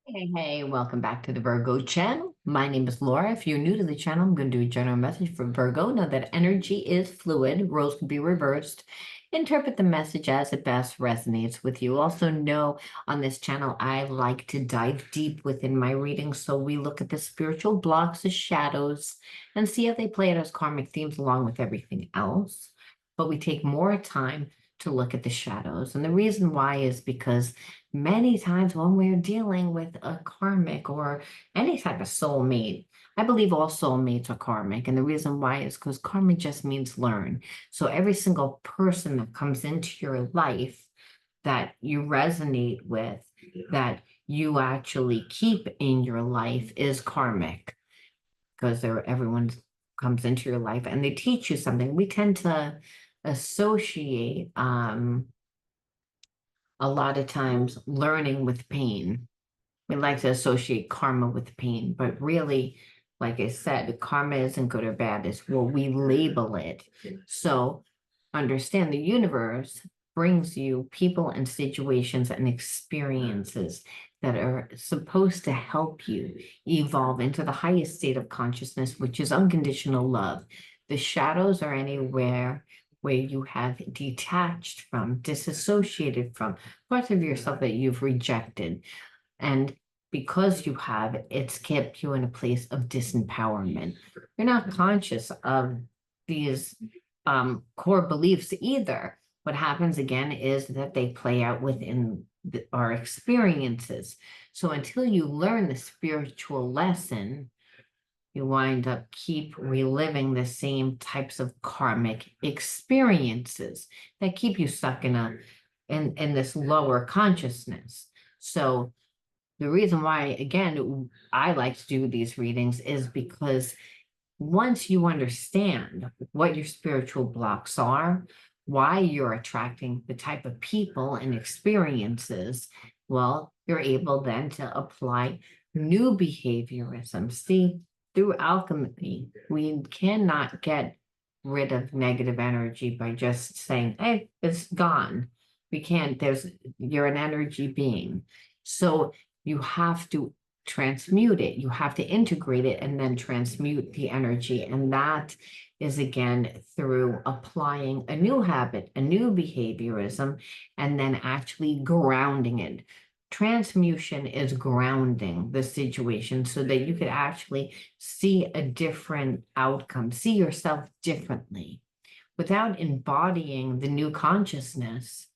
Hey, welcome back to the Virgo channel. My name is Laura. If you're new to the channel, I'm going to do a general message for Virgo. Know that energy is fluid, roles can be reversed. Interpret the message as it best resonates with you. Also, know on this channel, I like to dive deep within my readings. So we look at the spiritual blocks, the shadows, and see how they play out as karmic themes along with everything else. But we take more time to look at the shadows. And the reason why is because many times when we're dealing with a karmic or any type of soulmate, I believe all soulmates are karmic. And the reason why is because karmic just means learn. So every single person that comes into your life that you resonate with, that you actually keep in your life is karmic because everyone comes into your life and they teach you something. We tend to associate a lot of times learning with pain. We like to associate karma with pain, but really, like I said, karma isn't good or bad, it's what we label it. So understand the universe brings you people and situations and experiences that are supposed to help you evolve into the highest state of consciousness, which is unconditional love. The shadows are anywhere where you have detached from, disassociated from parts of yourself that you've rejected. And because you have, it's kept you in a place of disempowerment. You're not conscious of these core beliefs either. What happens again is that they play out within our experiences. So until you learn the spiritual lesson, you wind up keep reliving the same types of karmic experiences that keep you stuck in this lower consciousness. So the reason why, again, I like to do these readings is because once you understand what your spiritual blocks are, why you're attracting the type of people and experiences, well, you're able then to apply new behaviorism. See, through alchemy, we cannot get rid of negative energy by just saying, hey, it's gone. We can't, you're an energy being. So you have to transmute it. You have to integrate it and then transmute the energy. And that is again through applying a new habit, a new behaviorism, and then actually grounding it. Transmutation is grounding the situation so that you could actually see a different outcome, see yourself differently. Without embodying the new consciousness,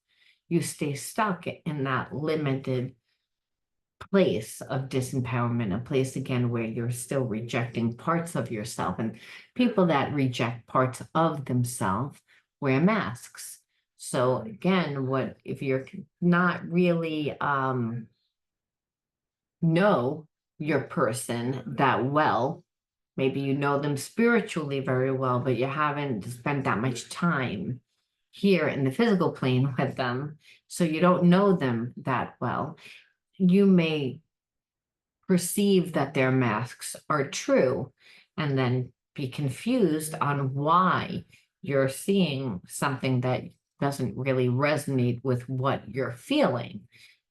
you stay stuck in that limited place of disempowerment, a place again where you're still rejecting parts of yourself. And people that reject parts of themselves wear masks. So again, what if you're not really know your person that well, maybe you know them spiritually very well, but you haven't spent that much time here in the physical plane with them, so you don't know them that well, you may perceive that their masks are true and then be confused on why you're seeing something that doesn't really resonate with what you're feeling.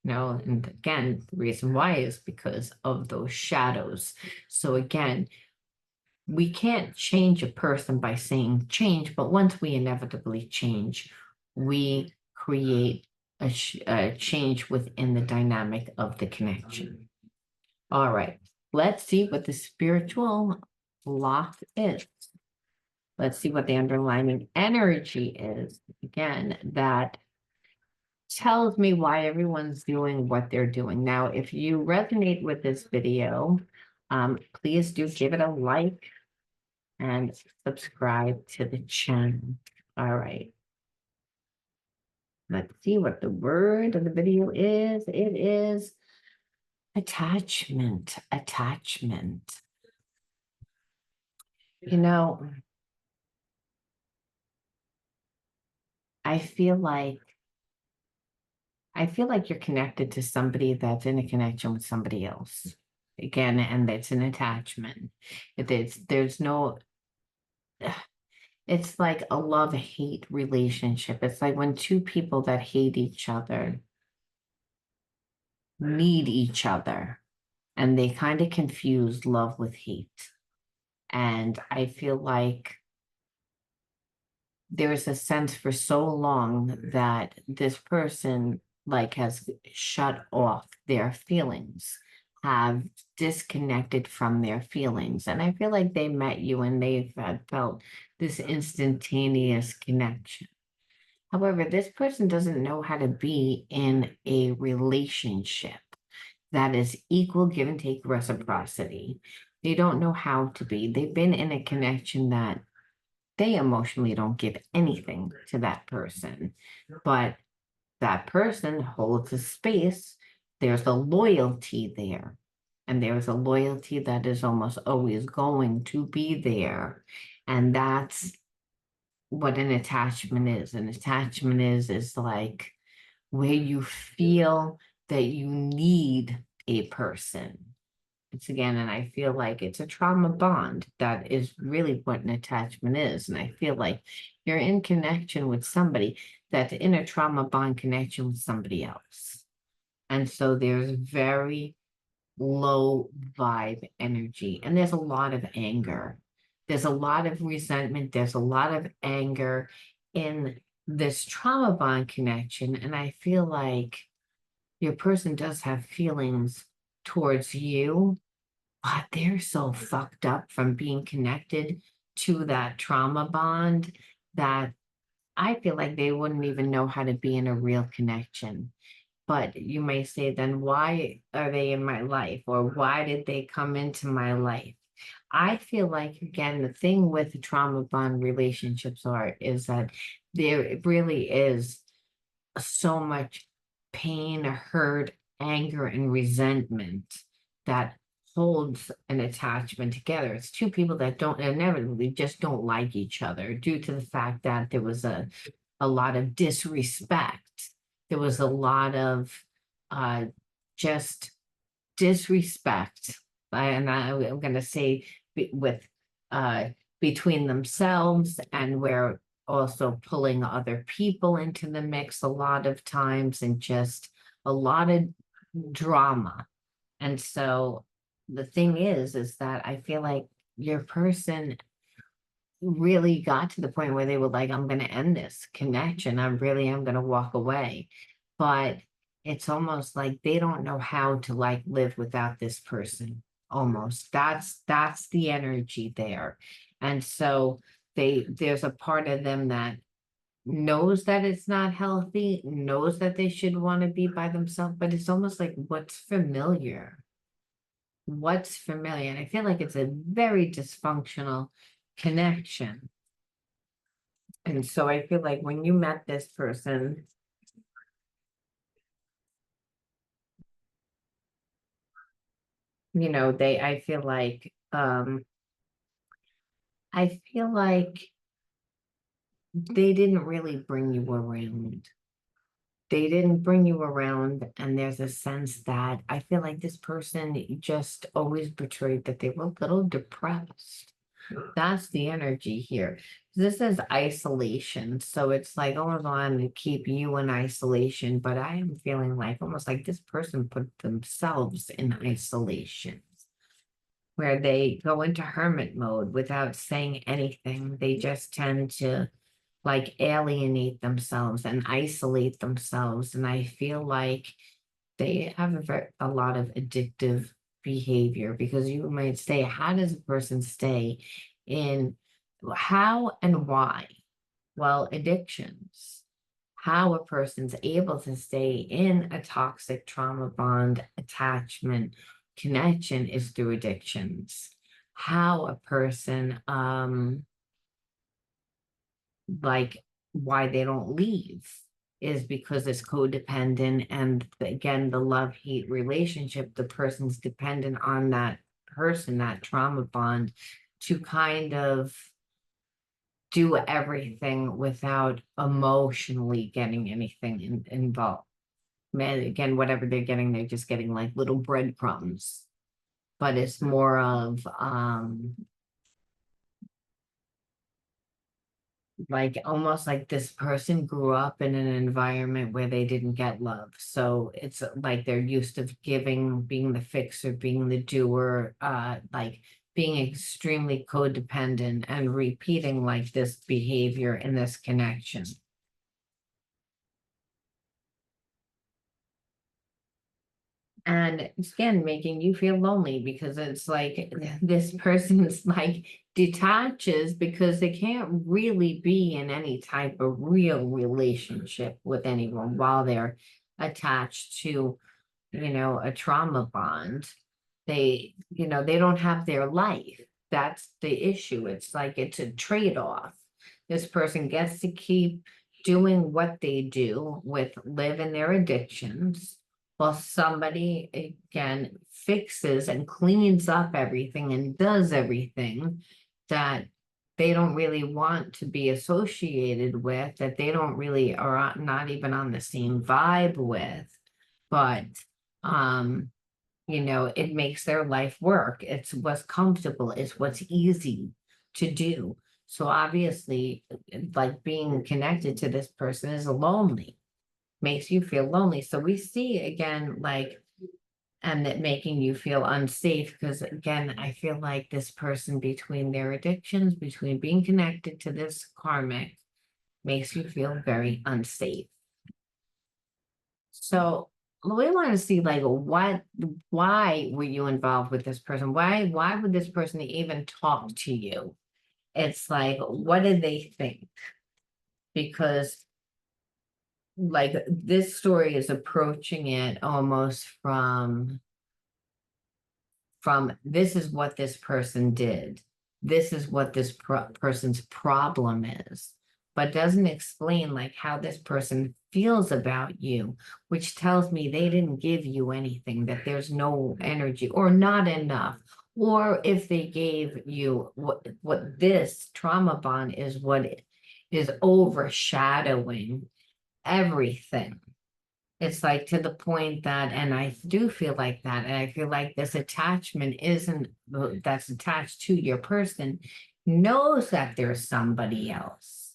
And again, the reason why is because of those shadows. So again, we can't change a person by saying change, but once we inevitably change, we create a change within the dynamic of the connection. All right, let's see what the spiritual block is. Let's see what the underlying energy is. Again, that tells me why everyone's doing what they're doing. Now, if you resonate with this video, please do give it a like and subscribe to the channel. All right. Let's see what the word of the video is. It is attachment, attachment. You know, I feel like I feel like you're connected to somebody that's in a connection with somebody else. Again, and that's an attachment. There's no, it's like a love-hate relationship. It's like when two people that hate each other need each other. and they kind of confuse love with hate. And I feel like there is a sense for so long that this person like has shut off their feelings, have disconnected from their feelings. And I feel like they met you and they've had felt this instantaneous connection. However, this person doesn't know how to be in a relationship that is equal give and take reciprocity. They don't know how to be. They've been in a connection that they emotionally don't give anything to that person, but that person holds a space. There's a loyalty there, and there's a loyalty that is almost always going to be there. And that's what an attachment is. An attachment is like where you feel that you need a person. It's again, and I feel like it's a trauma bond. That is really what an attachment is. And I feel like you're in connection with somebody that's in a trauma bond connection with somebody else. And so there's very low vibe energy, and there's a lot of anger. There's a lot of resentment. There's a lot of anger in this trauma bond connection. And I feel like your person does have feelings towards you, but they're so fucked up from being connected to that trauma bond that I feel like they wouldn't even know how to be in a real connection. But you may say, then why are they in my life? Or why did they come into my life? I feel like, again, the thing with the trauma bond relationships is that there really is so much pain, hurt, anger, and resentment that holds an attachment together. It's two people that don't inevitably just don't like each other due to the fact that there was a lot of disrespect. There was a lot of just disrespect. And I'm going to say with uh, between themselves, and we're also pulling other people into the mix a lot of times, and just a lot of drama. And so the thing is that I feel like your person really got to the point where they were like, I'm going to end this connection. I really am going to walk away. But it's almost like they don't know how to like live without this person. Almost. That's the energy there. And so there's a part of them that knows that it's not healthy, knows that they should want to be by themselves, but it's almost like what's familiar. What's familiar? And I feel like it's a very dysfunctional connection. And so I feel like when you met this person, I feel like they didn't really bring you around. They didn't bring you around, and there's a sense that I feel like this person just always betrayed that they were a little depressed. That's the energy here. This is isolation. So it's like almost on to keep you in isolation, but I am feeling like almost like this person put themselves in isolation, where they go into hermit mode without saying anything. They just tend to like alienate themselves and isolate themselves. And I feel like they have a lot of addictive behavior, because you might say, how does a person stay in, how and why? Well, addictions. How a person's able to stay in a toxic trauma bond attachment connection is through addictions. How a person like why they don't leave is because it's codependent, and again, the love-hate relationship, the person's dependent on that person, that trauma bond, to kind of do everything without emotionally getting anything involved. Man, again, whatever they're getting, they're just getting like little breadcrumbs, but it's Mm. more of, like almost like this person grew up in an environment where they didn't get love. So it's like they're used to giving, being the fixer, being the doer, like being extremely codependent and repeating like this behavior in this connection. And again, making you feel lonely because it's like this person's like detaches because they can't really be in any type of real relationship with anyone while they're attached to, a trauma bond. They don't have their life. That's the issue. It's like it's a trade-off. This person gets to keep doing what they do with living their addictions, while somebody again fixes and cleans up everything and does everything that they don't really want to be associated with, that they don't really are not even on the same vibe with. But um it makes their life work. It's what's comfortable, it's what's easy to do. So obviously, like being connected to this person is lonely, makes you feel lonely. So we see again, like, and that making you feel unsafe, because again, I feel like this person, between their addictions, between being connected to this karmic, makes you feel very unsafe. So we want to see like why were you involved with this person? Why would this person even talk to you? It's like, what did they think? Because like this story is approaching it almost from this is what this person did. This is what this person's problem is, but doesn't explain like how this person feels about you, which tells me they didn't give you anything, that there's no energy or not enough. Or if they gave you what this trauma bond is, what it is overshadowing everything. It's like to the point that, and I do feel like that, and I feel like this attachment isn't that's attached to your person knows that there's somebody else,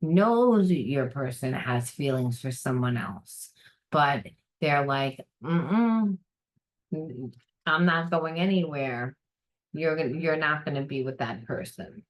knows that your person has feelings for someone else, but they're like, I'm not going anywhere. You're not going to be with that person.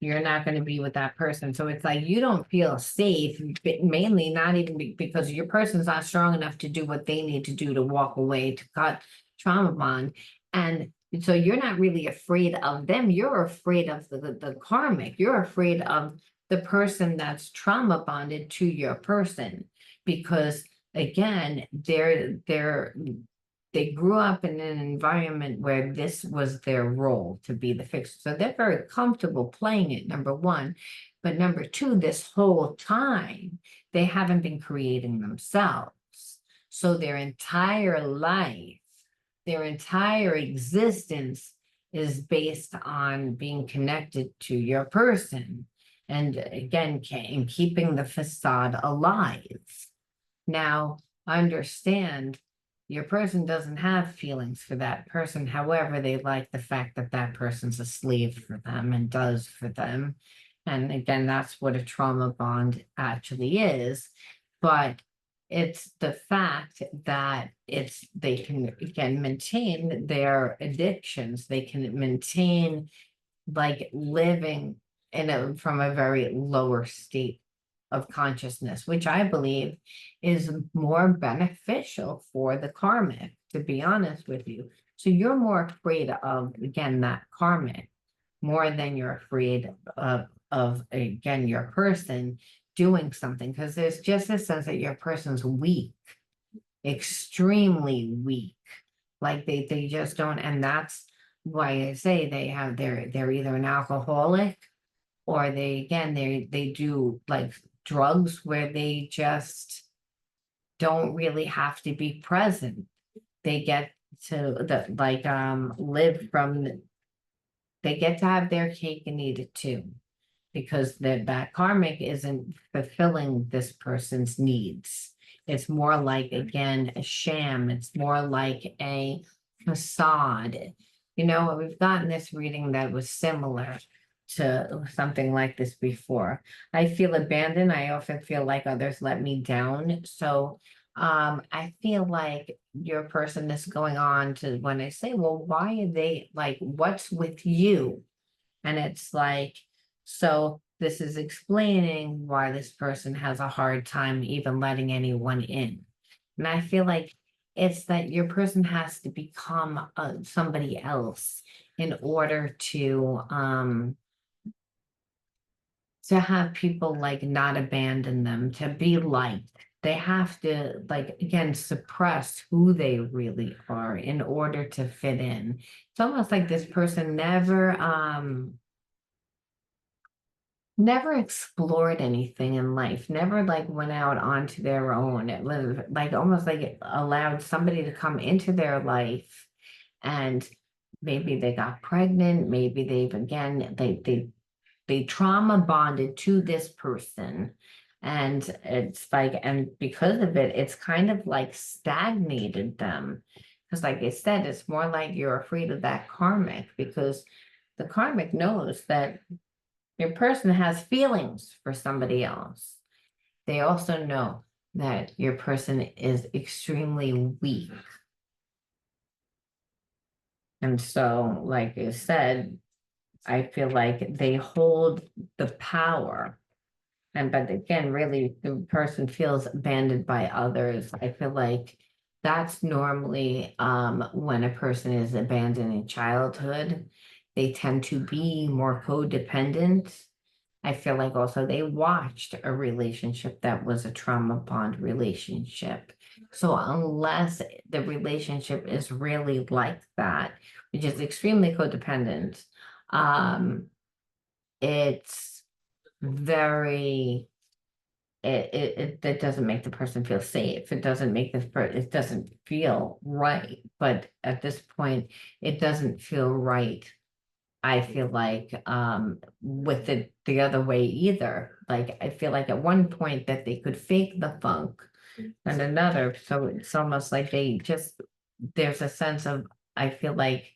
You're not going to be with that person. So it's like you don't feel safe, mainly not even because your person's not strong enough to do what they need to do to walk away, to cut trauma bond. And so you're not really afraid of them. You're afraid of the karmic. You're afraid of the person that's trauma bonded to your person. Because again, they grew up in an environment where this was their role to be the fixer. So they're very comfortable playing it, number one. But number two, this whole time, they haven't been creating themselves. So their entire life, their entire existence is based on being connected to your person. And again, and keeping the facade alive. Now, understand your person doesn't have feelings for that person. However, they like the fact that that person's a slave for them and does for them. And again, that's what a trauma bond actually is. But it's the fact that they can maintain their addictions. They can maintain like living from a very lower state of consciousness, which I believe is more beneficial for the karmic, to be honest with you. So you're more afraid of, again, that karmic more than you're afraid of again, your person doing something, because there's just a sense that your person's weak, extremely weak. Like they just don't, and that's why I say they're either an alcoholic, or they do like drugs where they just don't really have to be present. They get to live they get to have their cake and eat it too, because that karmic isn't fulfilling this person's needs. It's more like, again, a sham. It's more like a facade. We've gotten this reading that was similar to something like this before. I feel abandoned. I often feel like others let me down. So I feel like your person is going on to when I say, well, why are they like, what's with you? And it's like, so this is explaining why this person has a hard time even letting anyone in. And I feel like it's that your person has to become somebody else in order to have people like not abandon them, to be liked. They have to like again suppress who they really are in order to fit in. It's almost like this person never explored anything in life, never like went out onto their own. It was like almost like it allowed somebody to come into their life and maybe they got pregnant, maybe they've again they trauma bonded to this person. And it's like, and because of it, it's kind of like stagnated them. Because, like I said, it's more like you're afraid of that karmic because the karmic knows that your person has feelings for somebody else. They also know that your person is extremely weak. And so, like I said, I feel like they hold the power. And but again, really, the person feels abandoned by others. I feel like that's normally when a person is abandoned in childhood, they tend to be more codependent. I feel like also they watched a relationship that was a trauma bond relationship. So unless the relationship is really like that, which is extremely codependent, um, it's very that doesn't make the person feel safe. It doesn't make it doesn't feel right. But at this point, it doesn't feel right. I feel like with it the other way either. Like I feel like at one point that they could fake the funk and another. So it's almost like they just there's a sense of I feel like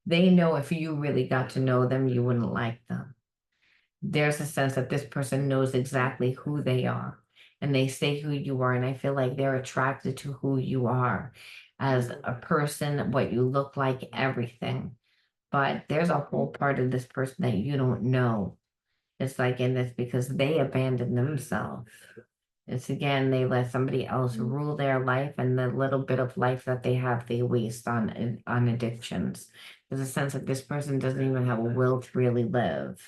they know if you really got to know them, you wouldn't like them. There's a sense that this person knows exactly who they are and they say who you are. And I feel like they're attracted to who you are as a person, what you look like, everything. But there's a whole part of this person that you don't know. It's like, and it's because they abandoned themselves. It's again, they let somebody else rule their life, and the little bit of life that they have, they waste on addictions. There's a sense that this person doesn't even have a will to really live.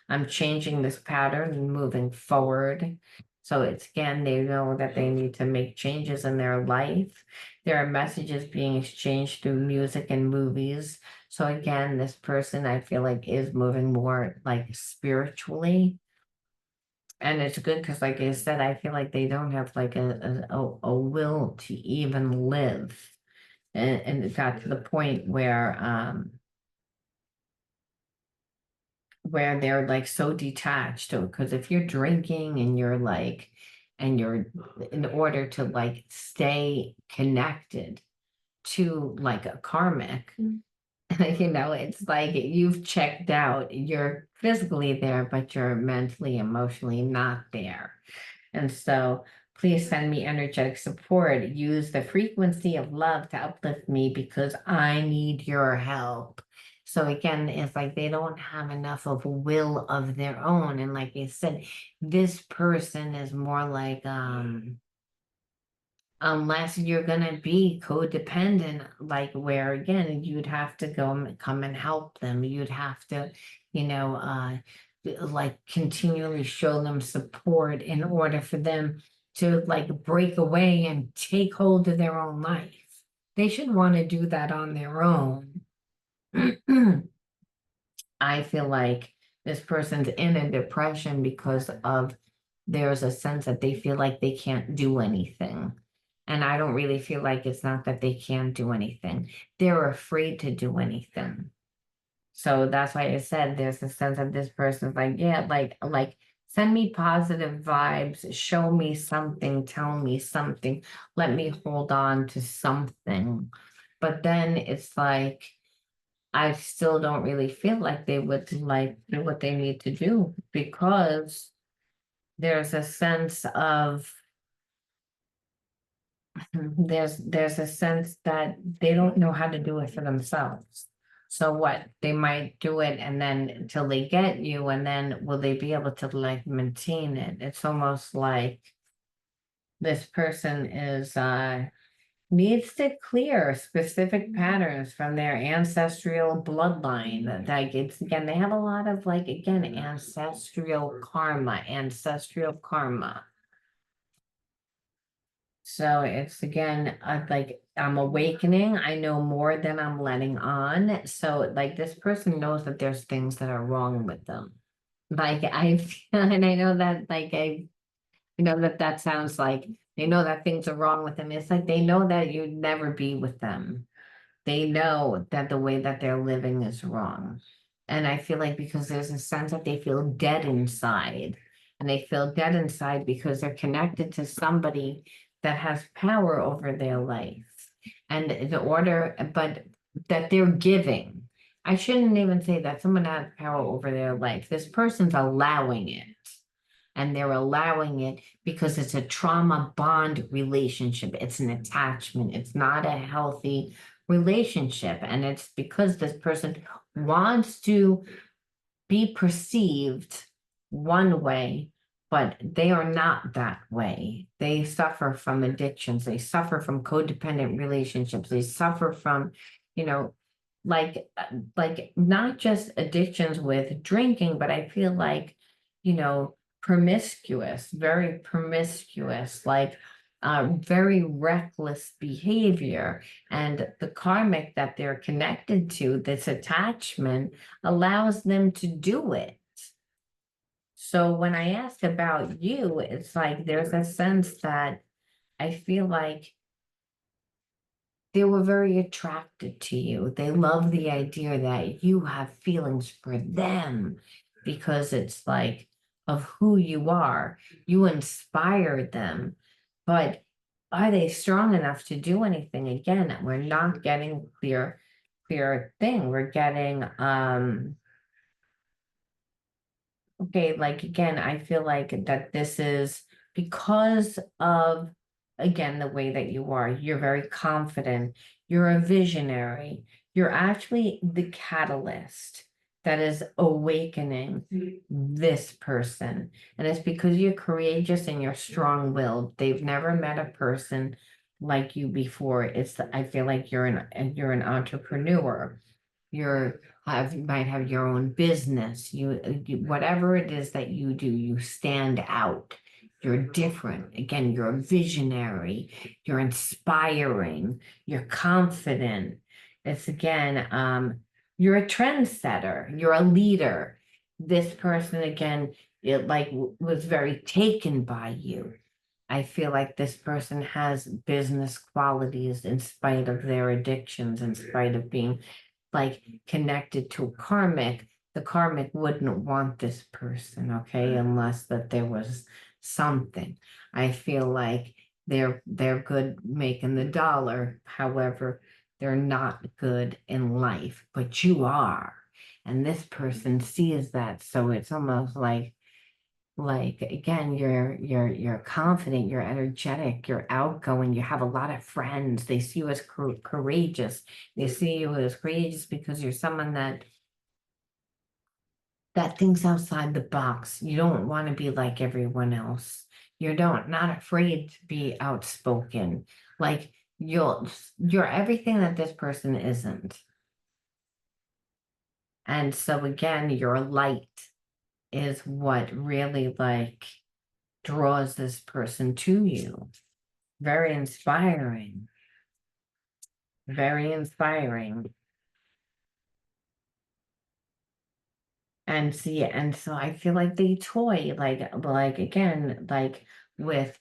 I'm changing this pattern and moving forward. So it's again, they know that they need to make changes in their life. There are messages being exchanged through music and movies. So again, this person I feel like is moving more like spiritually. And it's good because, like I said, I feel like they don't have like a will to even live. And it got to the point where they're like so detached. Because if you're drinking and you're like, and you're in order to like stay connected to like a karmic, it's like you've checked out. You're physically there, but you're mentally, emotionally not there. And so please send me energetic support. Use the frequency of love to uplift me because I need your help. So again, it's like they don't have enough of a will of their own. And like I said, this person is more like unless you're gonna be codependent, like where again you'd have to go and come and help them. You'd have to, you know, like continually show them support in order for them to like break away and take hold of their own life. They should want to do that on their own. I feel like this person's in a depression because of there's a sense that they feel like they can't do anything. And I don't really feel like it's not that they can't do anything. They're afraid to do anything. So that's why I said there's a sense of this person's like, yeah, like send me positive vibes, show me something, tell me something, let me hold on to something. But then it's like I still don't really feel like they would like do what they need to do, because there's a sense of there's a sense that they don't know how to do it for themselves. So what, they might do it and then until they get you, and then will they be able to like maintain it? It's almost like this person is needs to clear specific patterns from their ancestral bloodline. Like, it's again, they have a lot of like, again, ancestral karma. So it's again, like, I'm awakening. I know more than I'm letting on. So like, this person knows that there's things that are wrong with them. Like, I and I know that like you know that that sounds like they know that things are wrong with them. It's like they know that you'd never be with them. They know that the way that they're living is wrong. And I feel like because there's a sense that they feel dead inside. And they feel dead inside because they're connected to somebody that has power over their life. And the order, but that they're giving. I shouldn't even say that someone has power over their life. This person's allowing it, and they're allowing it because it's a trauma bond relationship. It's an attachment. It's not a healthy relationship. And it's because this person wants to be perceived one way, but they are not that way. They suffer from addictions. They suffer from codependent relationships. They suffer from, you know, like not just addictions with drinking, but I feel like, you know, promiscuous, very promiscuous, like very reckless behavior. And the karmic that they're connected to, this attachment, allows them to do it. So when I ask about you, it's like there's a sense that I feel like they were very attracted to you. They love the idea that you have feelings for them, because it's like of who you are. You inspired them, but are they strong enough to do anything? Again, we're not getting clear thing. We're getting okay, like again, I feel like that this is because of, again, the way that you are. You're very confident, you're a visionary, you're actually the catalyst that is awakening this person. And it's because you're courageous and you're strong-willed. They've never met a person like you before. I feel like you're an entrepreneur. You might have your own business. Whatever it is that you do, you stand out. You're different. Again, you're a visionary. You're inspiring. You're confident. It's again, you're a trendsetter. You're a leader. This person again, it like was very taken by you. I feel like this person has business qualities in spite of their addictions, in spite of being like connected to karmic. The karmic wouldn't want this person, okay, unless that there was something. I feel like they're good making the dollar. However, they're not good in life, but you are. And this person sees that. So it's almost like again, you're confident, you're energetic, you're outgoing, you have a lot of friends. They see you as courageous. They see you as courageous because you're someone that thinks outside the box. You don't want to be like everyone else. You don't not afraid to be outspoken. Like you're everything that this person isn't. And so again, your light is what really like draws this person to you. Very inspiring. Very inspiring. And see, and so I feel like they toy like again, like with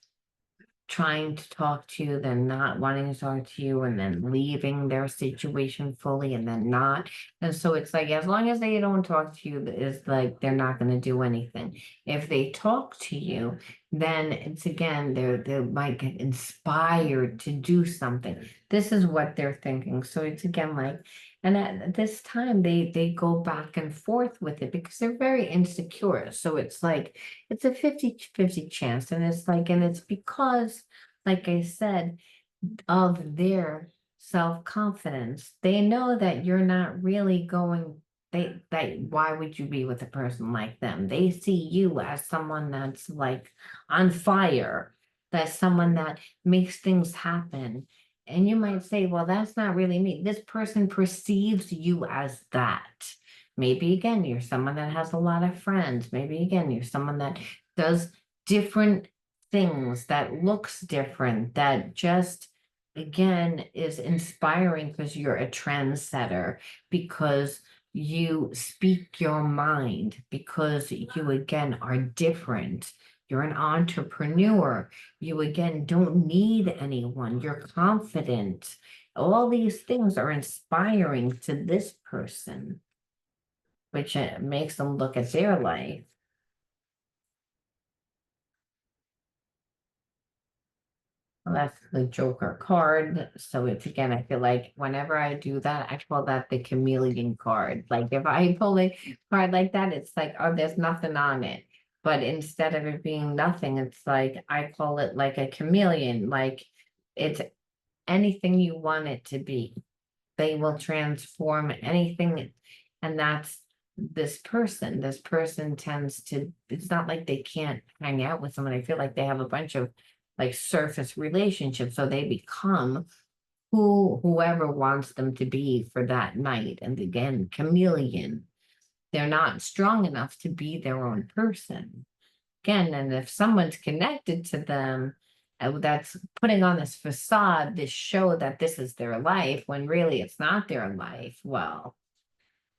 trying to talk to you, then not wanting to talk to you, and then leaving their situation fully, and then not. And so it's like as long as they don't talk to you, it's like they're not going to do anything. If they talk to you, then it's again, they might get inspired to do something. This is what they're thinking. So it's again like, and at this time they go back and forth with it because they're very insecure. So it's like it's a 50-50 chance. And it's like, and it's because, like I said, of their self-confidence. They know that you're not really going, they why would you be with a person like them? They see you as someone that's like on fire, that's someone that makes things happen. And you might say, well, that's not really me. This person perceives you as that. Maybe again, you're someone that has a lot of friends. Maybe again, you're someone that does different things, that looks different, that just again is inspiring because you're a trendsetter, because you speak your mind, because you again are different. You're an entrepreneur. You again don't need anyone. You're confident. All these things are inspiring to this person, which makes them look at their life. Well, that's the Joker card. So it's again, I feel like whenever I do that, I call that the chameleon card. Like if I pull a card like that, it's like, oh, there's nothing on it. But instead of it being nothing, it's like I call it like a chameleon, like it's anything you want it to be. They will transform anything. And that's this person. This person tends to, it's not like they can't hang out with someone. I feel like they have a bunch of like surface relationships. So they become whoever wants them to be for that night. And again, chameleon, they're not strong enough to be their own person. Again, and if someone's connected to them, that's putting on this facade, this show that this is their life, when really it's not their life. Well,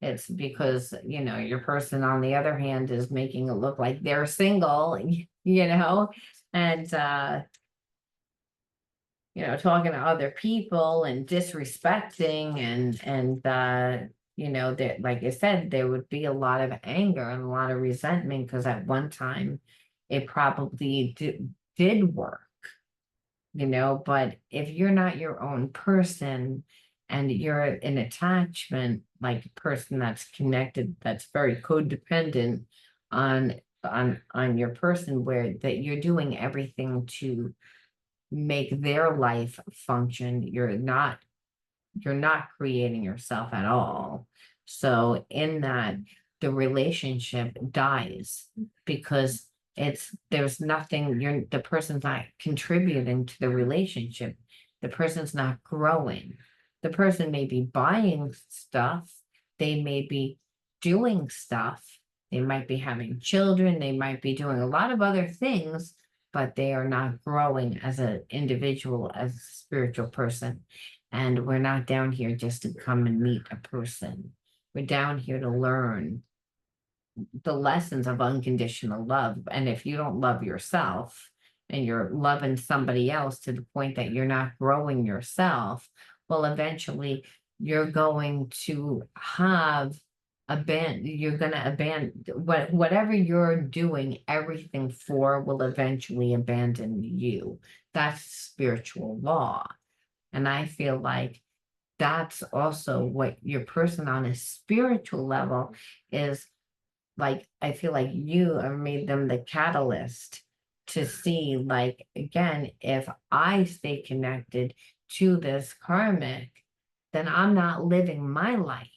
it's because, your person on the other hand is making it look like they're single, and talking to other people and disrespecting and that, like I said, there would be a lot of anger and a lot of resentment because at one time it probably did work, but if you're not your own person and you're an attachment, like a person that's connected, that's very codependent on your person, where that you're doing everything to make their life function, you're not creating yourself at all. So in that, the relationship dies because there's nothing, the person's not contributing to the relationship. The person's not growing. The person may be buying stuff, they may be doing stuff, they might be having children, they might be doing a lot of other things, but they are not growing as an individual, as a spiritual person. And we're not down here just to come and meet a person. We're down here to learn the lessons of unconditional love. And if you don't love yourself and you're loving somebody else to the point that you're not growing yourself, well, eventually you're going to you're going to abandon whatever you're doing everything for will eventually abandon you. That's spiritual law. And I feel like that's also what your person on a spiritual level is like. I feel like you have made them the catalyst to see, like, again, if I stay connected to this karmic, then I'm not living my life.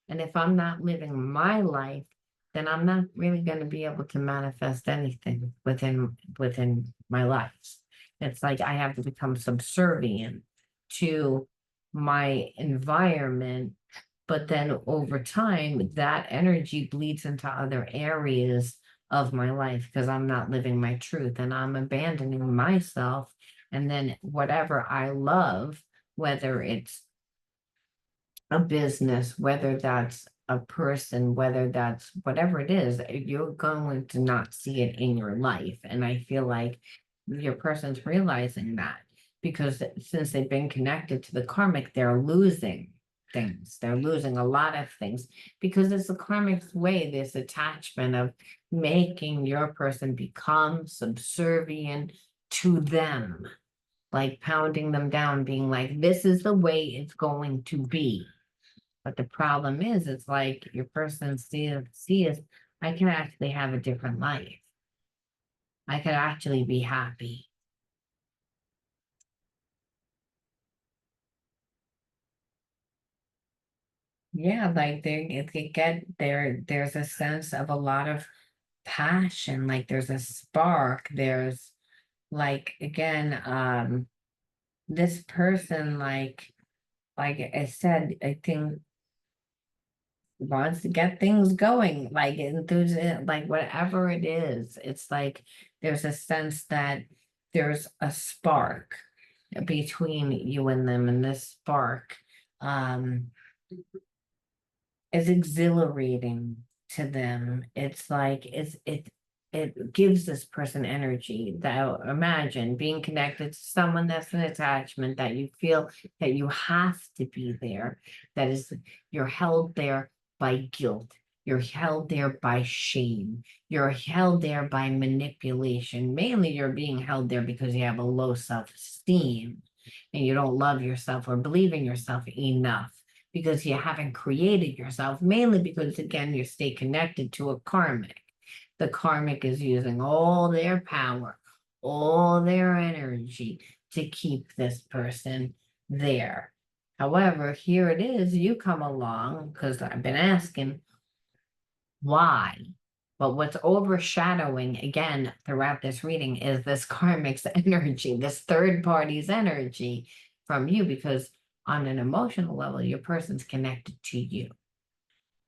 And if I'm not living my life, then I'm not really going to be able to manifest anything within my life. It's like I have to become subservient to my environment, but then over time, that energy bleeds into other areas of my life because I'm not living my truth and I'm abandoning myself. And then whatever I love, whether it's a business, whether that's a person, whether that's whatever it is, you're going to not see it in your life. And I feel like your person's realizing that because since they've been connected to the karmic, they're losing. things. They're losing a lot of things because it's the karmic way, this attachment of making your person become subservient to them, like pounding them down, being like, this is the way it's going to be. But the problem is, it's like your person sees, I can actually have a different life. I could actually be happy. Yeah, like there's a sense of a lot of passion, like there's a spark, there's like again, this person like I said, I think wants to get things going, like enthusiasm, like whatever it is, it's like there's a sense that there's a spark between you and them, and this spark um is exhilarating to them. It's like it gives this person energy. That imagine being connected to someone that's an attachment that you feel that you have to be there, that is you're held there by guilt. You're held there by shame. You're held there by manipulation. Mainly, you're being held there because you have a low self-esteem and you don't love yourself or believe in yourself enough because you haven't created yourself, mainly because, again, you stay connected to a karmic. The karmic is using all their power, all their energy to keep this person there. However, here it is, you come along, because I've been asking why. But what's overshadowing again throughout this reading is this karmic's energy, this third party's energy from you, because on an emotional level, your person's connected to you.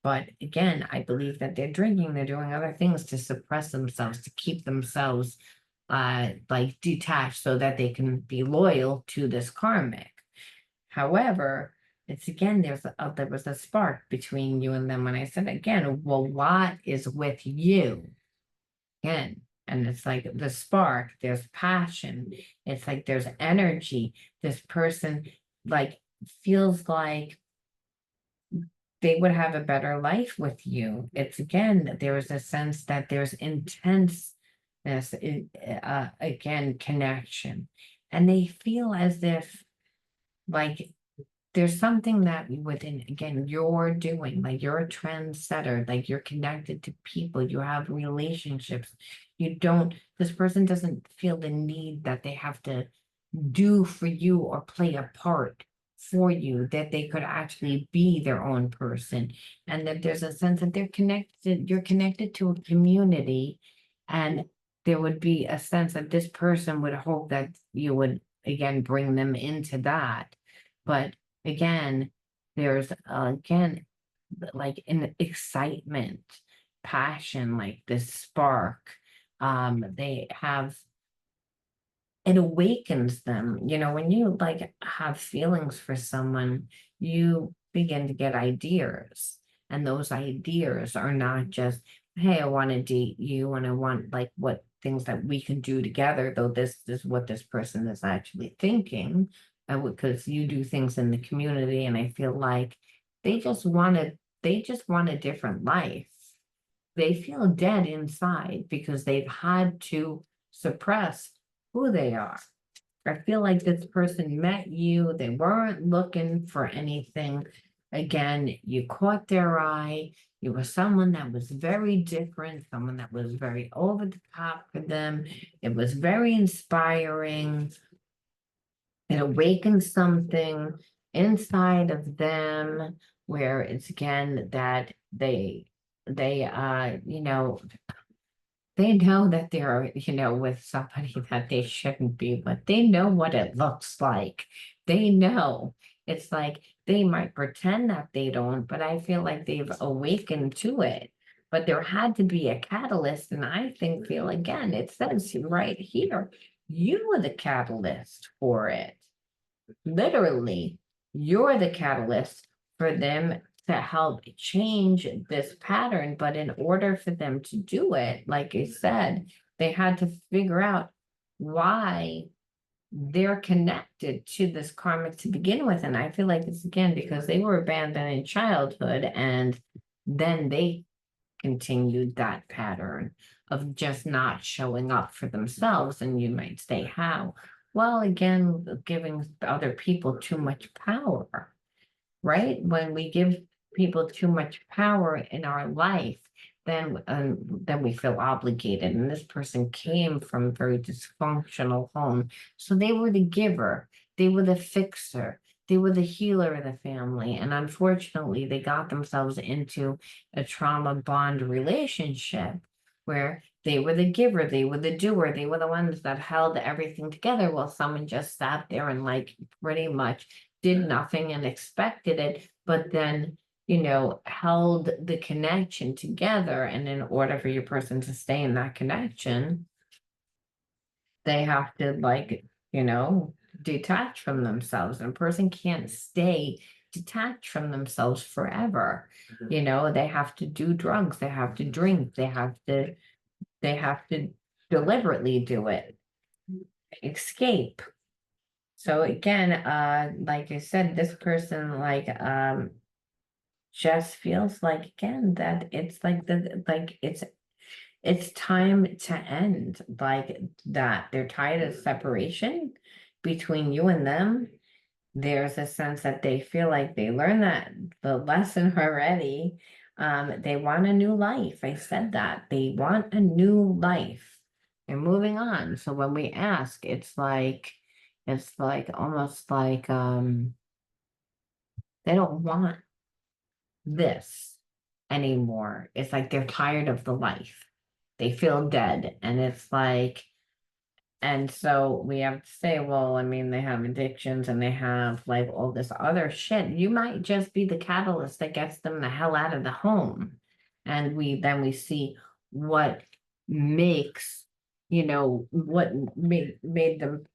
But again, I believe that they're drinking, they're doing other things to suppress themselves, to keep themselves like detached so that they can be loyal to this karmic. However, it's again, there was a spark between you and them when I said again, well, what is with you? Again, and it's like the spark, there's passion, it's like there's energy. This person like feels like they would have a better life with you. It's again, there is a sense that there's intenseness, again, connection. And they feel as if like there's something that within, again, you're doing, like you're a trendsetter, like you're connected to people, you have relationships. You don't, this person doesn't feel the need that they have to do for you or play a part for you, that they could actually be their own person, and that there's a sense that they're connected, you're connected to a community, and there would be a sense that this person would hope that you would again bring them into that. But again, there's again like an excitement, passion, like this spark. They have, it awakens them. You know, when you like have feelings for someone, you begin to get ideas. And those ideas are not just, hey, I want to date you and I want like what things that we can do together, though this is what this person is actually thinking. Because you do things in the community, and I feel like they just wanted, they just want a different life. They feel dead inside because they've had to suppress who they are. I feel like this person met you, they weren't looking for anything. Again, you caught their eye. You were someone that was very different, someone that was very over the top for them. It was very inspiring. It awakened something inside of them where it's again that they you know, they know that they're, you know, with somebody that they shouldn't be, but they know what it looks like. They know. It's like they might pretend that they don't, but I feel like they've awakened to it. But there had to be a catalyst, and I think, feel again, it says right here, you were the catalyst for it. Literally, you're the catalyst for them to help change this pattern. But in order for them to do it, like I said, they had to figure out why they're connected to this karmic to begin with. And I feel like it's again because they were abandoned in childhood and then they continued that pattern of just not showing up for themselves. And you might say, how? Well, again, giving other people too much power, right? When we give people too much power in our life, then we feel obligated. And this person came from a very dysfunctional home. So they were the giver, they were the fixer, they were the healer of the family. And unfortunately, they got themselves into a trauma bond relationship where they were the giver, they were the doer, they were the ones that held everything together while someone just sat there and like pretty much did nothing and expected it, but then held the connection together. And in order for your person to stay in that connection, they have to detach from themselves. And a person can't stay detached from themselves forever. They have to do drugs, they have to drink, they have to deliberately do it, escape. So again, like I said, this person just feels like again that it's it's time to end like that. They're tired of separation between you and them. There's a sense that they feel like they learned that the lesson already. They want a new life. I said that they want a new life. They're moving on. So when we ask, it's like almost like they don't want this anymore. It's like they're tired of the life. They feel dead. And it's like, and so we have to say, well, I mean, they have addictions and they have like all this other shit. You might just be the catalyst that gets them the hell out of the home. And we see what makes, what made them,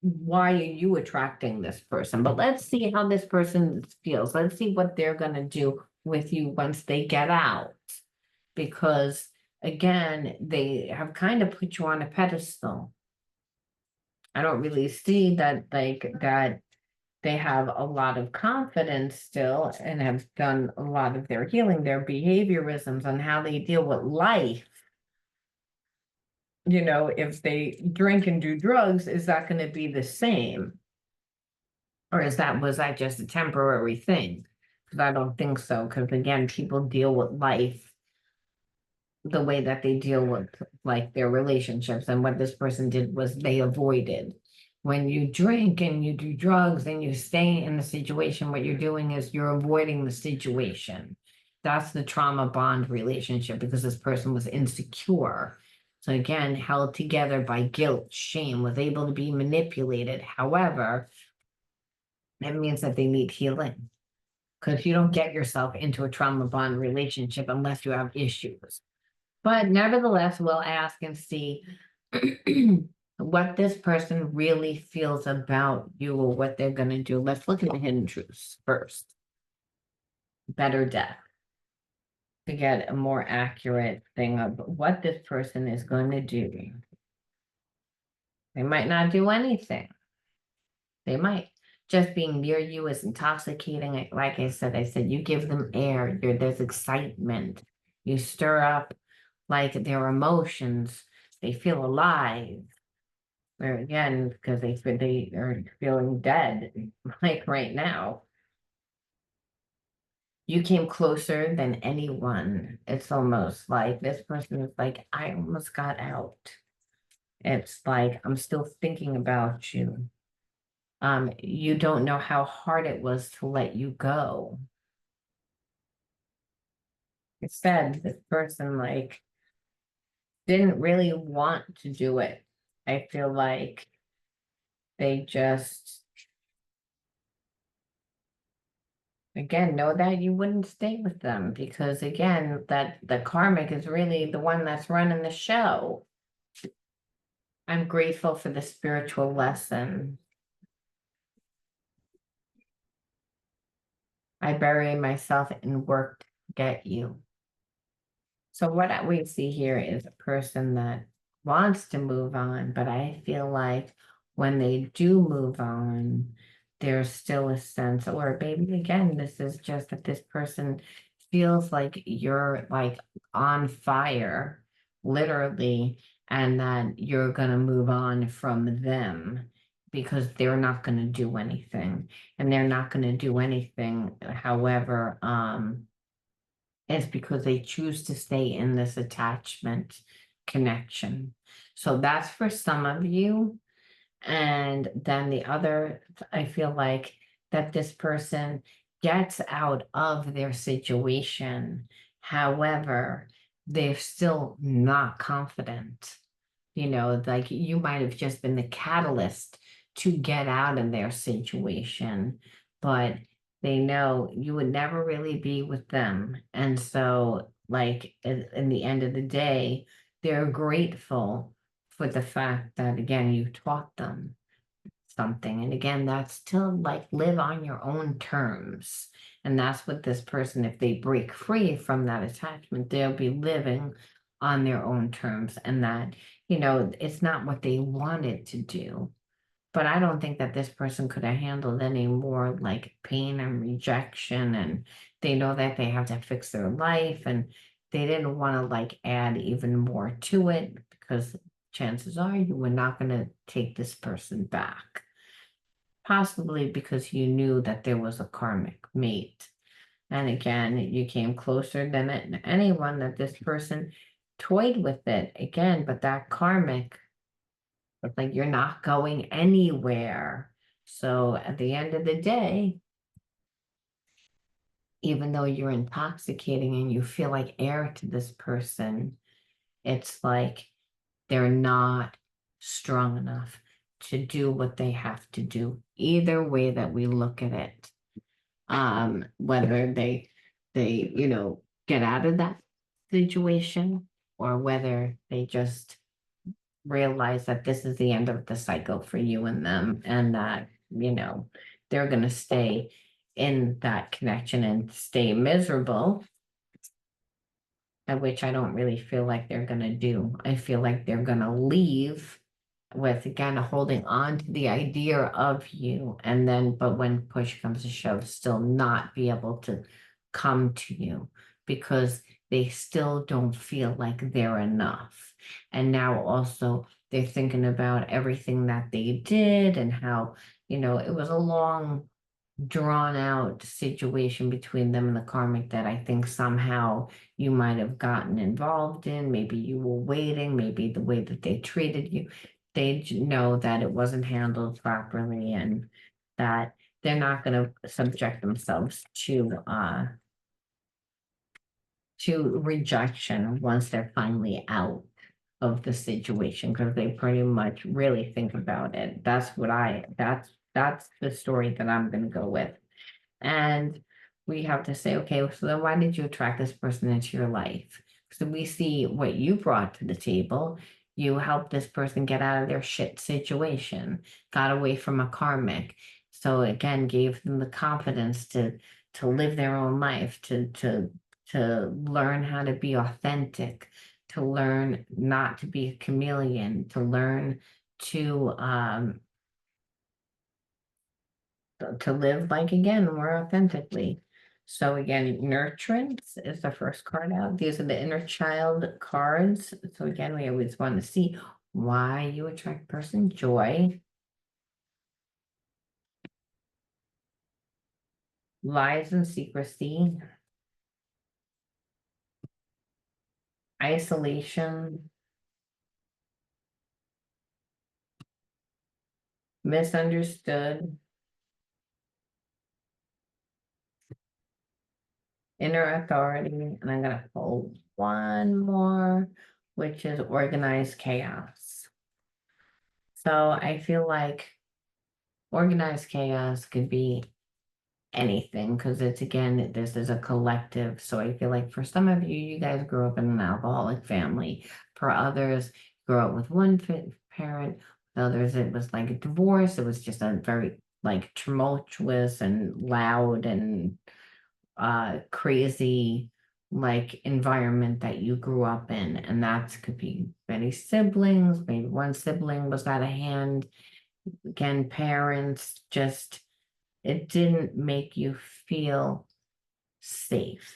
why are you attracting this person? But let's see how this person feels. Let's see what they're going to do with you once they get out. Because again, they have kind of put you on a pedestal. I don't really see that that they have a lot of confidence still and have done a lot of their healing, their behaviorisms on how they deal with life. If they drink and do drugs, is that going to be the same? Or was that just a temporary thing? Because I don't think so. Because again, people deal with life the way that they deal with like their relationships. And what this person did was they avoided. When you drink and you do drugs and you stay in the situation, what you're doing is you're avoiding the situation. That's the trauma bond relationship because this person was insecure. So again, held together by guilt, shame, was able to be manipulated. However, that means that they need healing because you don't get yourself into a trauma bond relationship unless you have issues. But nevertheless, we'll ask and see what this person really feels about you or what they're going to do. Let's look at the hidden truths first. Better death to get a more accurate thing of what this person is going to do. They might not do anything. They might. Just being near you is intoxicating. Like I said, you give them air. There's excitement. You stir up like their emotions. They feel alive. Where again, because they are feeling dead, like right now. You came closer than anyone. It's almost like this person is like, I almost got out. It's like I'm still thinking about you. You don't know how hard it was to let you go. Instead, this person didn't really want to do it. I feel like they just, again, know that you wouldn't stay with them because again, that the karmic is really the one that's running the show. I'm grateful for the spiritual lesson. I bury myself in work to get you. So what we see here is a person that wants to move on, but I feel like when they do move on, there's still a sense, or maybe again, this is just that this person feels like you're like on fire, literally, and that you're gonna move on from them because they're not gonna do anything. And they're not gonna do anything, however, it's because they choose to stay in this attachment connection. So that's for some of you. And then the other, I feel like that this person gets out of their situation. However, they're still not confident. Like you might have just been the catalyst to get out of their situation, but they know you would never really be with them. And so, like, in the end of the day, they're grateful for the fact that, again, you taught them something. And again, that's to like live on your own terms. And that's what this person, if they break free from that attachment, they'll be living on their own terms. And that, it's not what they wanted to do. But I don't think that this person could have handled any more like pain and rejection. And they know that they have to fix their life. And they didn't want to like add even more to it because chances are you were not going to take this person back. Possibly because you knew that there was a karmic mate. And again, you came closer than anyone that this person toyed with it again, but that karmic, it's like you're not going anywhere. So at the end of the day, even though you're intoxicating and you feel like air to this person, it's like they're not strong enough to do what they have to do. Either way that we look at it, whether they get out of that situation or whether they just realize that this is the end of the cycle for you and them, and that they're going to stay in that connection and stay miserable, at which I don't really feel like they're going to do. I feel like they're going to leave with again holding on to the idea of you, and then but when push comes to shove, still not be able to come to you because they still don't feel like they're enough. And now also they're thinking about everything that they did and how it was a long drawn out situation between them and the karmic that I think somehow you might have gotten involved in. Maybe you were waiting, maybe the way that they treated you, they know that it wasn't handled properly and that they're not going to subject themselves to rejection once they're finally out of the situation because they pretty much really think about it. That's the story that I'm going to go with. And we have to say, okay, so then why did you attract this person into your life? So we see what you brought to the table. You helped this person get out of their shit situation, got away from a karmic. So again, gave them the confidence to live their own life, to learn how to be authentic, to learn not to be a chameleon, to learn to live like again more authentically. So again, nurturance is the first card out. These are the inner child cards. So again, we always want to see why you attract person joy, lies and secrecy, isolation, misunderstood, inner authority, and I'm gonna pull one more, which is organized chaos. So I feel like organized chaos could be anything because it's again, this is a collective. So I feel like for some of you, you guys grew up in an alcoholic family. For others, grew up with one parent. For others, it was like a divorce. It was just a very like tumultuous and loud and crazy like environment that you grew up in. And that could be many siblings, maybe one sibling was out of hand again, parents just, it didn't make you feel safe.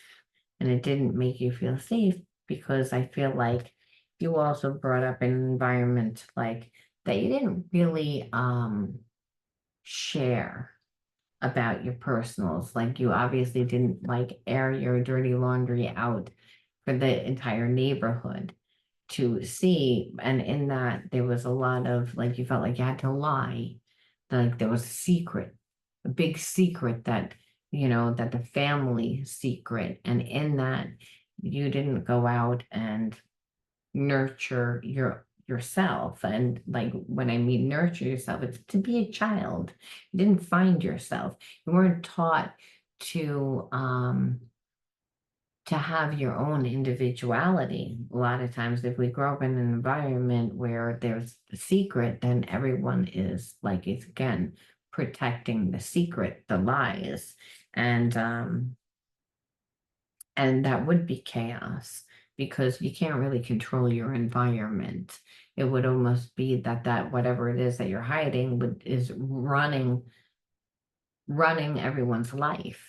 And it didn't make you feel safe because I feel like you also brought up an environment like that you didn't really share about your personals. Like you obviously didn't like air your dirty laundry out for the entire neighborhood to see. And in that, there was a lot of like, you felt like you had to lie. Like there was a secret, a big secret that, that the family secret. And in that, you didn't go out and nurture yourself. And like when I mean nurture yourself, it's to be a child. You didn't find yourself. You weren't taught to have your own individuality. A lot of times, if we grow up in an environment where there's the secret, then everyone is like, it's again protecting the secret, the lies, and that would be chaos because you can't really control your environment. It would almost be that whatever it is that you're hiding is running everyone's life,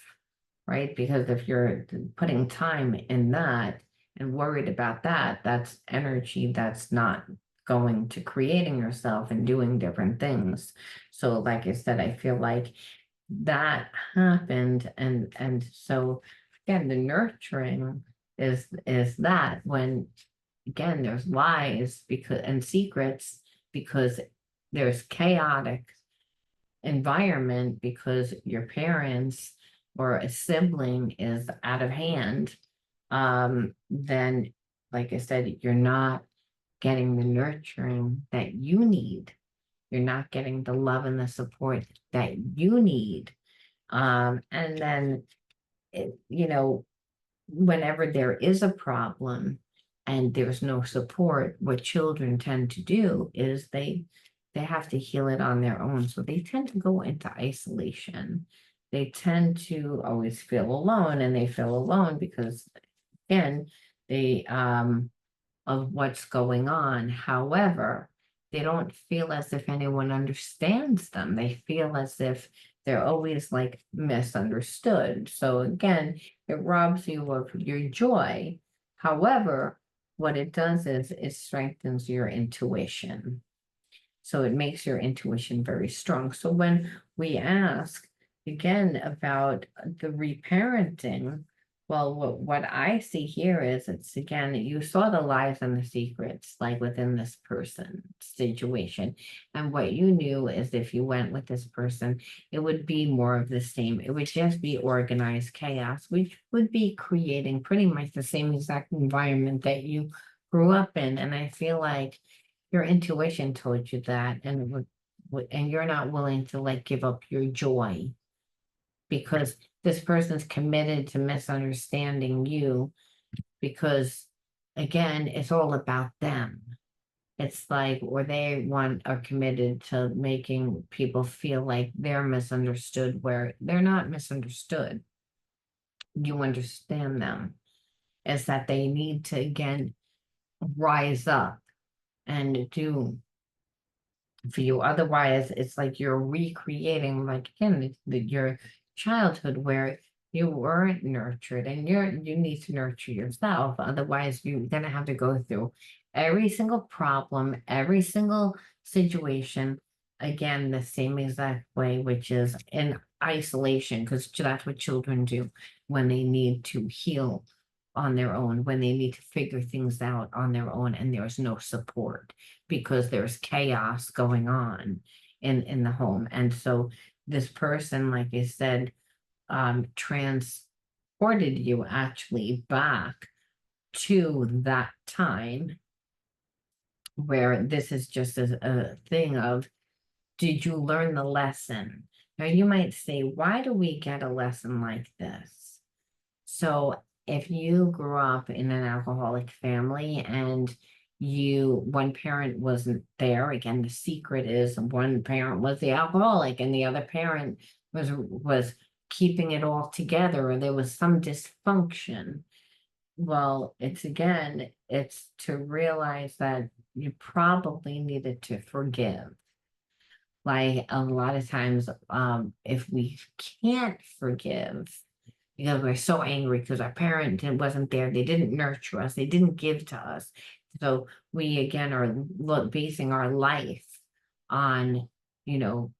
right? Because if you're putting time in that and worried about that, that's energy that's not going to creating yourself and doing different things. So, like I said, I feel like that happened, and so again, the nurturing is that when again there's lies because and secrets because there's chaotic environment because your parents or a sibling is out of hand, then, like I said, you're not getting the nurturing that you need. You're not getting the love and the support that you need. And then, whenever there is a problem and there's no support, what children tend to do is they have to heal it on their own. So they tend to go into isolation. They tend to always feel alone, and they feel alone because again, they of what's going on. However, they don't feel as if anyone understands them. They feel as if they're always like misunderstood. So again, it robs you of your joy. However, what it does is it strengthens your intuition. So it makes your intuition very strong. So when we ask again about the reparenting, well, what I see here is it's again, you saw the lies and the secrets like within this person situation. And what you knew is if you went with this person, it would be more of the same. It would just be organized chaos, which would be creating pretty much the same exact environment that you grew up in. And I feel like your intuition told you that, and and you're not willing to like give up your joy because this person's committed to misunderstanding you because again, it's all about them. It's like, or they are committed to making people feel like they're misunderstood where they're not misunderstood. You understand them. Is that they need to again rise up and do for you. Otherwise, it's like you're recreating, like again, your childhood where you weren't nurtured, and you need to nurture yourself. Otherwise, you're gonna have to go through every single problem, every single situation again the same exact way, which is in isolation, because that's what children do when they need to heal on their own, when they need to figure things out on their own, and there's no support because there's chaos going on in the home. And so this person, like I said, transported you actually back to that time where this is just a thing of, did you learn the lesson? Now you might say, why do we get a lesson like this? So if you grew up in an alcoholic family and one parent wasn't there, again, the secret is one parent was the alcoholic and the other parent was keeping it all together, or there was some dysfunction. Well, it's to realize that you probably needed to forgive. like a lot of times, if we can't forgive because we're so angry because our wasn't there, they didn't nurture us, they didn't give to us. So we again are basing our life on, you know,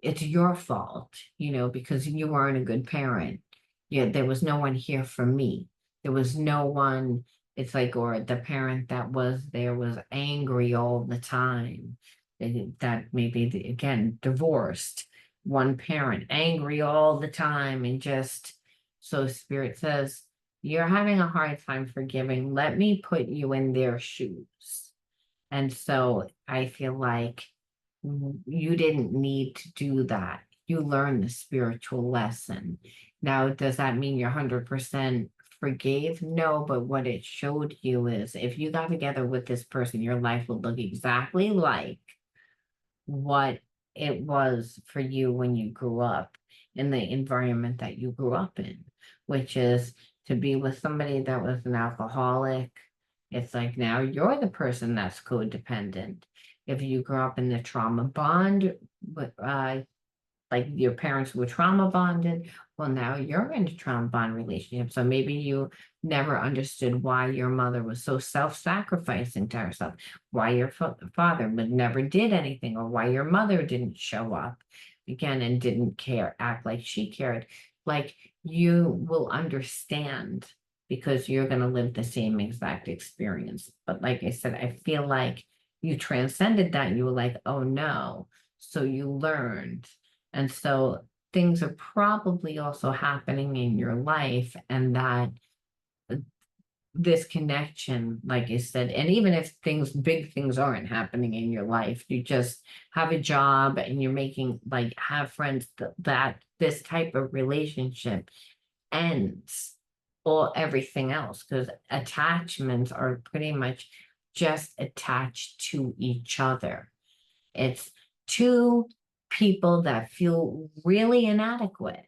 it's your fault, because you weren't a good parent. Yeah, there was no one here for me. There was no one, it's like, or the parent that was there was angry all the time. That maybe, again, divorced, one parent, angry all the time, and just, so Spirit says, you're having a hard time forgiving. Let me put you in their shoes. And so I feel like you didn't need to do that. You learned the spiritual lesson. Now, does that mean you're 100% forgave? No, but what it showed you is if you got together with this person, your life would look exactly like what it was for you when you grew up in the environment that you grew up in, which is to be with somebody that was an alcoholic. It's like now you're the person that's codependent. If you grew up in the trauma bond, like your parents were trauma bonded, well, now you're in a trauma bond relationship. So maybe you never understood why your mother was so self-sacrificing to herself, why your father but never did anything, or why your mother didn't show up again and didn't care, act like she cared. Like you will understand because you're going to live the same exact experience. But like I said, I feel like you transcended that. You were like, oh no. So you learned. And so things are probably also happening in your life, and that this connection, like I said, and even if big things aren't happening in your life, you just have a job and you're making, like, have friends that this type of relationship ends or everything else, because attachments are pretty much just attached to each other. It's two people that feel really inadequate.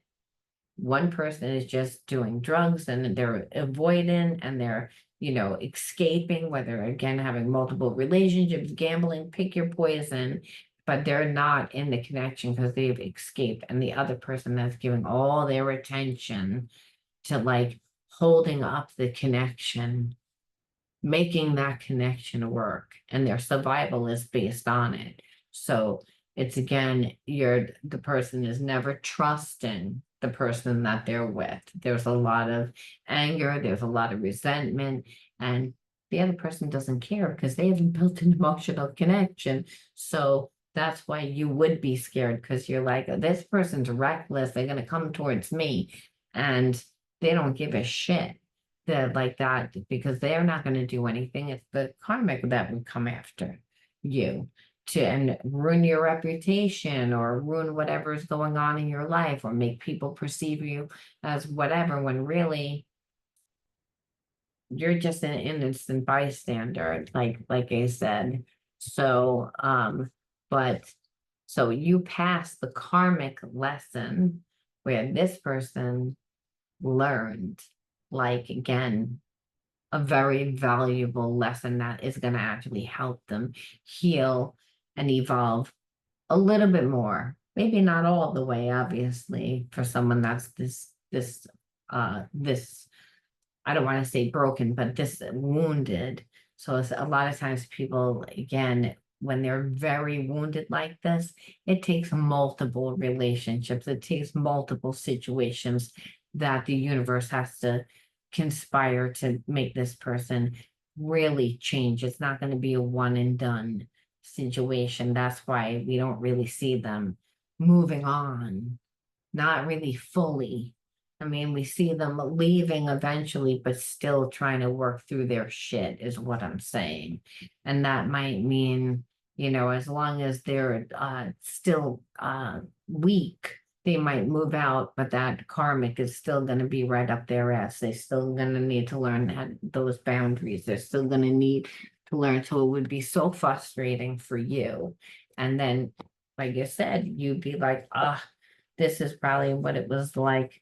One person is just doing drugs and they're avoiding and they're, escaping, whether again having multiple relationships, gambling, pick your poison, but they're not in the connection because they've escaped. And the other person that's giving all their attention to like holding up the connection, making that connection work, and their survival is based on it. So it's again, the person is never trusting the person that they're with. There's a lot of anger, there's a lot of resentment, and the other person doesn't care because they haven't built an emotional connection. So that's why you would be scared, because you're like, this person's reckless, they're gonna come towards me, and they don't give a shit that like that, because they're not going to do anything. It's the karmic that would come after you to and ruin your reputation or ruin whatever's going on in your life, or make people perceive you as whatever, when really you're just an innocent bystander, like I said. So but so you pass the karmic lesson where this person learned, like, again, a very valuable lesson that is going to actually help them heal and evolve a little bit more. Maybe not all the way, obviously, for someone that's this, I don't want to say broken, but this wounded. So it's a lot of times people, again, when they're very wounded like this, it takes multiple relationships, it takes multiple situations that the universe has to conspire to make this person really change. It's not going to be a one and done situation. That's why we don't really see them moving on, not really fully. I mean, we see them leaving eventually, but still trying to work through their shit, is what I'm saying. And that might mean, as long as they're still weak, they might move out, but that karmic is still going to be right up their ass. They're still going to need to learn those boundaries. They're still going to need to learn. So it would be so frustrating for you. And then, like you said, you'd be like, this is probably what it was like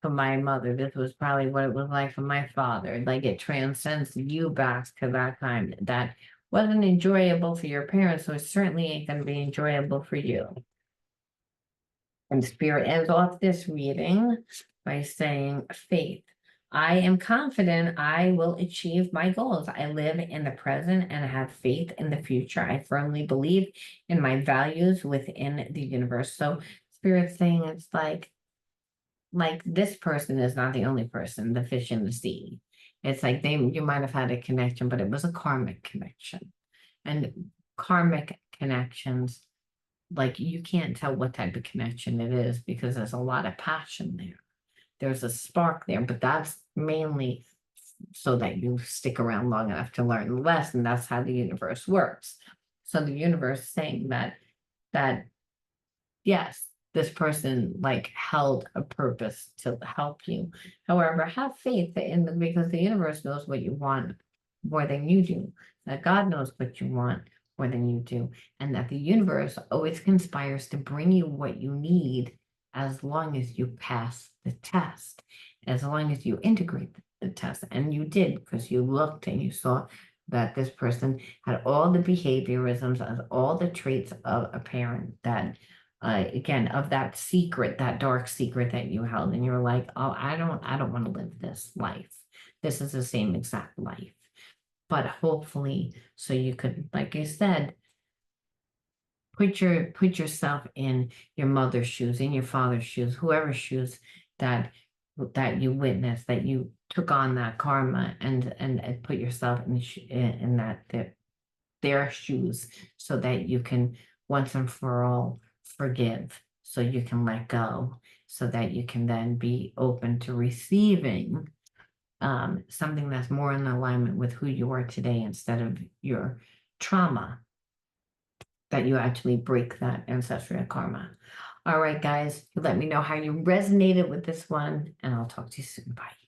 for my mother. This was probably what it was like for my father. Like it transcends you back to that time, that wasn't enjoyable for your parents, so it certainly ain't going to be enjoyable for you. And Spirit ends off this reading by saying, faith. I am confident I will achieve my goals. I live in the present and have faith in the future. I firmly believe in my values within the universe. So Spirit's saying it's like this person is not the only person, the fish in the sea. It's like you might have had a connection, but it was a karmic connection. And karmic connections, like you can't tell what type of connection it is because there's a lot of passion there. There's a spark there, but that's mainly so that you stick around long enough to learn the lesson. That's how the universe works. So the universe is saying that yes, this person like held a purpose to help you. However, have faith in the because the universe knows what you want more than you do. That God knows what you want more than you do, and that the universe always conspires to bring you what you need as long as you pass the test, as long as you integrate the test. And you did because you looked and you saw that this person had all the behaviorisms, as all the traits of a parent that again of that secret, that dark secret that you held, and you're like, oh, I don't want to live this life. This is the same exact life. But hopefully, so you could, like I said, put yourself in your mother's shoes, in your father's shoes, whoever's shoes that you witnessed, that you took on that karma, and put yourself in their shoes, so that you can once and for all forgive, so you can let go, so that you can then be open to receiving something that's more in alignment with who you are today instead of your trauma, that you actually break that ancestral karma. All right, guys, let me know how you resonated with this one, and I'll talk to you soon. Bye.